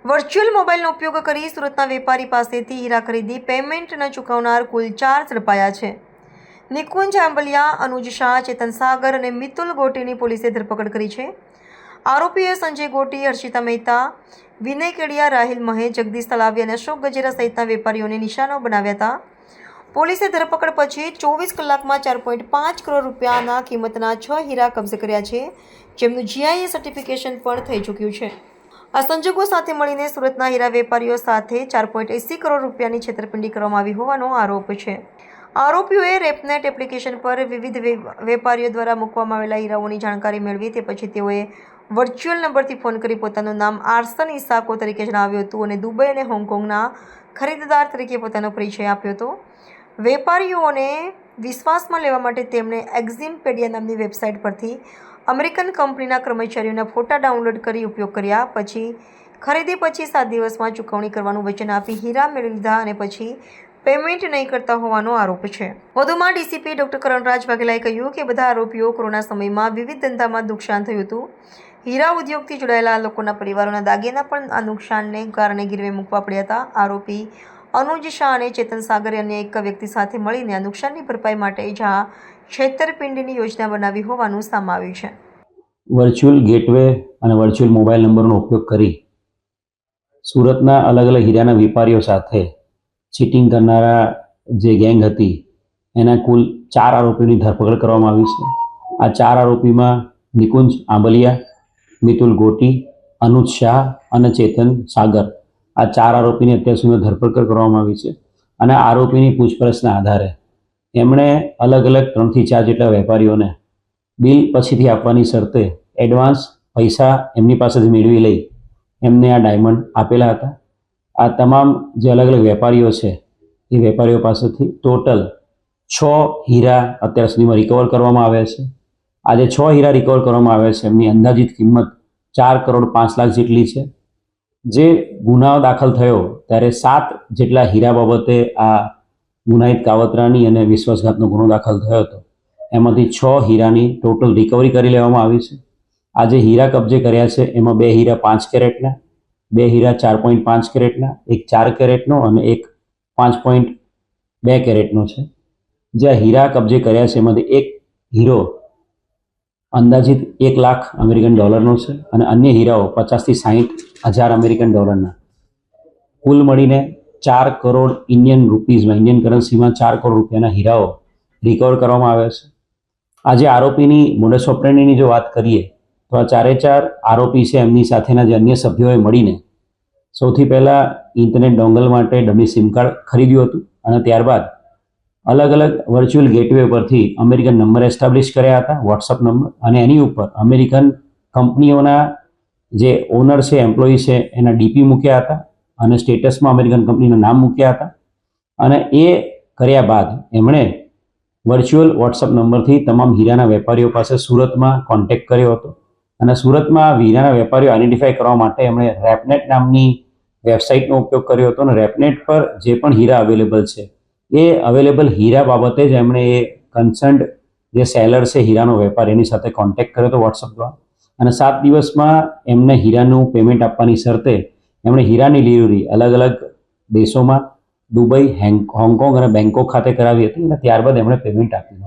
Virtual મોબાઈલનો ઉપયોગ કરી સુરતના વેપારી પાસેથી હીરા ખરીદી પેમેન્ટ ન ચૂકવનાર કુલ 4 ઝડપાયા છે. નિકુંજ આંબલિયા, અનુજ શાહ, ચેતન સાગર અને મિતુલ ગોટીની પોલીસે ધરપકડ કરી છે. આરોપીએ સંજય ગોટી, હર્ષિતા મહેતા, વિનય કેડિયા, રાહિલ મહે, જગદીશ તલાવી અને અશોક ગજેરા સહિતના વેપારીઓને નિશાનો બનાવ્યા હતા. પોલીસે ધરપકડ પછી 24 કલાકમાં 4.5 કરોડ રૂપિયાના કિંમતના 6 હીરા કબજે કર્યા છે, જેમનું GIA સર્ટિફિકેશન પણ થઈ ચૂક્યું છે. આ સંજોગો સાથે મળીને સુરતના હીરા વેપારીઓ સાથે 4.80 કરોડ રૂપિયાની છેતરપિંડી કરવામાં આવી હોવાનો આરોપ છે. આરોપીઓએ રેપનેટ એપ્લિકેશન પર વિવિધ વેપારીઓ દ્વારા મૂકવામાં આવેલા હીરાઓની જાણકારી મેળવી તે પછી તેઓએ વર્ચ્યુઅલ નંબરથી ફોન કરી પોતાનું નામ આર્સન ઇસાકો તરીકે જણાવ્યું હતું અને દુબઈ અને હોંગકોંગના ખરીદદાર તરીકે પોતાનો પરિચય આપ્યો હતો. વેપારીઓને વિશ્વાસમાં લેવા માટે તેમણે એક્ઝિમપેડિયા નામની વેબસાઇટ પરથી અમેરિકન કંપનીના કર્મચારીઓના ફોટા ડાઉનલોડ કરી ઉપયોગ કર્યા. પછી ખરીદી પછી 7 દિવસમાં ચૂકવણી કરવાનું વચન આપી હીરા મેળવી લીધા અને પછી પેમેન્ટ નહીં કરતા હોવાનો આરોપ છે. વધુમાં ડીસીપી ડોક્ટર કરણરાજ વાઘેલાએ કહ્યું કે બધા આરોપીઓ કોરોના સમયમાં વિવિધ ધંધામાં નુકસાન થયું હતું. હીરા ઉદ્યોગથી જોડાયેલા લોકોના પરિવારોના દાગીના પણ આ નુકસાનને કારણે ગીરવે મૂકવા પડ્યા હતા. આરોપી અનુજ શાહ અને ચેતન સાગરે અન્ય એક વ્યક્તિ સાથે મળીને આ નુકસાનની ભરપાઈ માટે છેતરપિંડીની યોજના બનાવી હોવાનું સામે આવ્યું છે. વર્ચ્યુઅલ ગેટવે અને વર્ચ્યુઅલ મોબાઈલ નંબરનો ઉપયોગ કરી સુરતના અલગ અલગ હીરાના વેપારીઓ સાથે ચીટિંગ કરનારા જે ગેંગ હતી એના કુલ 4 આરોપીઓની ધરપકડ કરવામાં આવી છે. આ 4 આરોપીમાં નિકુંજ આંબલિયા, મિતુલ ગોટી, અનુજ શાહ અને ચેતન સાગર, આ 4 આરોપીની અત્યાર સુધીમાં ધરપકડ કરવામાં આવી છે. અને આરોપીની પૂછપરછના આધારે એમણે અલગ અલગ 3 થી 4 જેટલા વેપારીઓને બિલ પછીથી આપવાની શરતે એડવાન્સ પૈસા એમની પાસેથી મેળવી લઈ એમને આ ડાયમંડ આપેલા હતા. આ તમામ જે અલગ અલગ વેપારીઓ છે એ વેપારીઓ પાસેથી ટોટલ 6 હીરા અત્યાર સુધીમાં રિકવર કરવામાં આવ્યા છે. આ જે 6 હીરા રિકવર કરવામાં આવ્યા છે એમની અંદાજિત કિંમત 4 કરોડ 5 લાખ જેટલી છે. જે ગુનાઓ દાખલ થયો ત્યારે 7 જેટલા હીરા બાબતે આ ગુનાહિત કાવતરાની અને વિશ્વાસઘાતનો ગુનો દાખલ થયો હતો. એમાંથી 6 હીરાની ટોટલ રિકવરી કરી લેવામાં આવી છે. આ જે હીરા કબજે કર્યા છે એમાં 2 હીરા 5 કેરેટના, 2 હીરા 4.5 કેરેટના, એક 4 કેરેટનો અને એક 5.2 કેરેટનો છે. જે હીરા કબજે કર્યા છે એમાંથી એક હીરો અંદાજિત $1 લાખ અમેરિકન ડોલરનો છે અને અન્ય હીરાઓ 50 થી 60 હજાર અમેરિકન ડોલરના. કુલ મળીને 4 કરોડ ઇન્ડિયન રૂપીઝમાં, ઇન્ડિયન કરન્સીમાં 4 કરોડ રૂપિયાના હીરાઓ રિકવર કરવામાં આવ્યા છે. આજે આરોપીની મોડસ ઓપરેન્ડીની જો વાત કરીએ તો આ 4 આરોપી છે એમની સાથેના જે અન્ય સભ્યોએ મળીને સૌથી પહેલાં ઇન્ટરનેટ ડોંગલ માટે ડમી સિમ કાર્ડ ખરીદ્યું હતું અને ત્યારબાદ અલગ અલગ વર્ચ્યુઅલ ગેટવે પરથી અમેરિકન નંબર એસ્ટાબ્લિશ કર્યા હતા, વોટ્સઅપ નંબર, અને એની ઉપર અમેરિકન કંપનીઓના જે ઓનર છે, એમ્પ્લોયી છે એના ડીપી મૂક્યા હતા અને સ્ટેટસમાં અમેરિકન કંપનીનું નામ મૂક્યા હતા. અને એ કર્યા બાદ એમણે વર્ચ્યુઅલ વોટ્સઅપ નંબરથી તમામ હીરાના વેપારીઓ પાસે સુરતમાં કોન્ટેક્ટ કર્યો હતો અને સુરતમાં હીરાના વેપારીઓ આઈડેન્ટિફાઈ કરવા માટે એમણે રેપનેટ નામની વેબસાઇટનો ઉપયોગ કર્યો હતો અને રેપનેટ પર જે પણ હીરા અવેલેબલ છે એ અવેલેબલ હીરા બાબતે જ એમણે એ કન્સર્ન્ડ જે સેલર છે હીરાનો વેપારી એની સાથે કોન્ટેક્ટ કર્યો હતો વોટ્સઅપ દ્વારા અને 7 દિવસમાં એમને હીરાનું પેમેન્ટ આપવાની શરતે એમણે હીરાની ડિલિવરી અલગ અલગ દેશોમાં દુબઈ, હોંગકોંગ અને બેંકોક ખાતે કરાવી હતી અને ત્યારબાદ એમણે પેમેન્ટ આપ્યું.